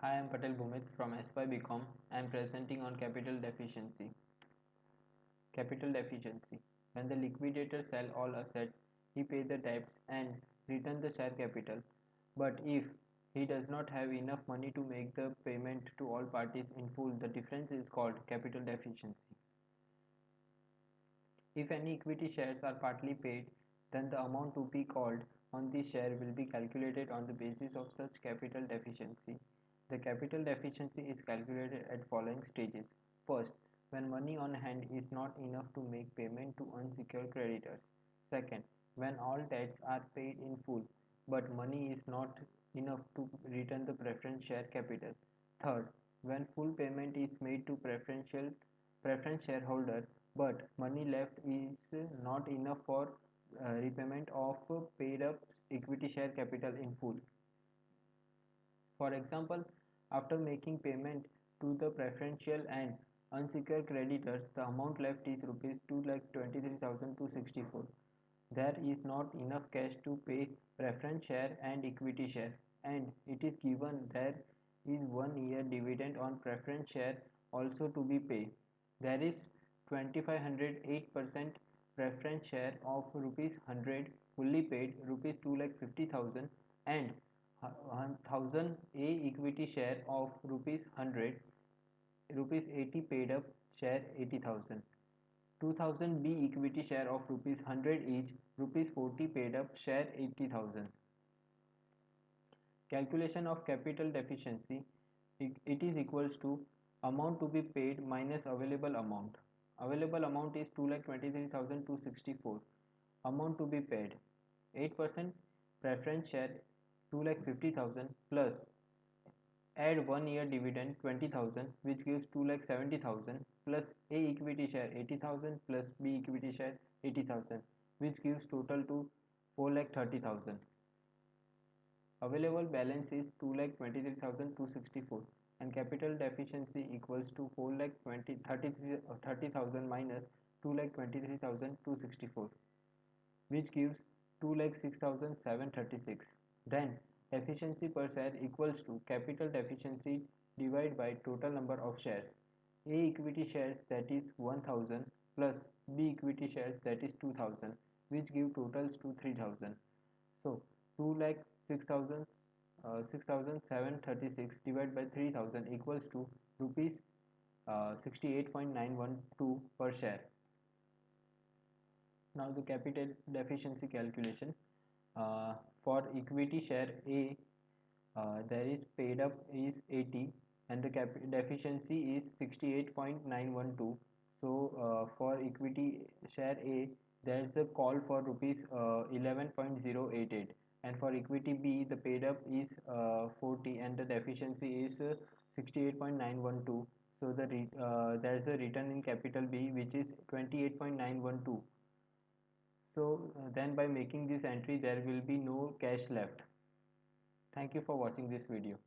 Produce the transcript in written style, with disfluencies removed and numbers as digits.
Hi, I'm Patel Bhumit from SY BCom. I'm presenting on capital deficiency. Capital deficiency. When the liquidator sell all assets, he pays the debts and return the share capital. But if he does not have enough money to make the payment to all parties in full, the difference is called capital deficiency. If any equity shares are partly paid, then the amount to be called on the share will be calculated on the basis of such capital deficiency. The capital deficiency is calculated at following stages. First, when money on hand is not enough to make payment to unsecured creditors. Second, when all debts are paid in full, but money is not enough to return the preference share capital. Third, when full payment is made to preference shareholder, but money left is not enough for repayment of paid up equity share capital in full. For example, after making payment to the preferential and unsecured creditors, the amount left is rupees 2,23,264. There is not enough cash to pay preference share and equity share, and it is given there is 1 year dividend on preference share also to be paid. There is 2508% preference share of rupees 100 fully paid rupees 2,50,000 and 1000 A equity share of rupees 100 rupees 80 paid up share 80,000. 2000 B equity share of rupees 100 each, rupees 40 paid up, share 80,000. Calculation of capital deficiency. It is equals to amount to be paid minus available amount. Available amount is 2,23,264. Amount to be paid 8% preference share 2,50,000 plus add 1 year dividend 20,000 which gives 2,70,000 plus A equity share 80,000 plus B equity share 80,000 which gives total to 4,30,000. Available balance is 2,23,264 and capital deficiency equals to 4,30,000 minus 2,23,264 which gives 2,06,736. Then efficiency per share equals to capital deficiency divided by total number of shares. A equity shares that is 1000 plus B equity shares that is 2000 which give totals to 3000. So 2 lakh 6000 6736 divided by 3000 equals to rupees 68.912 per share. Now the capital deficiency calculation. For equity share A, there is paid up is 80 and the deficiency is 68.912. So for equity share A, there is a call for rupees 11.088 and for equity B the paid up is 40 and the deficiency is 68.912. So there is a return in capital B which is 28.912. So then by making this entry there will be no cash left. Thank you for watching this video.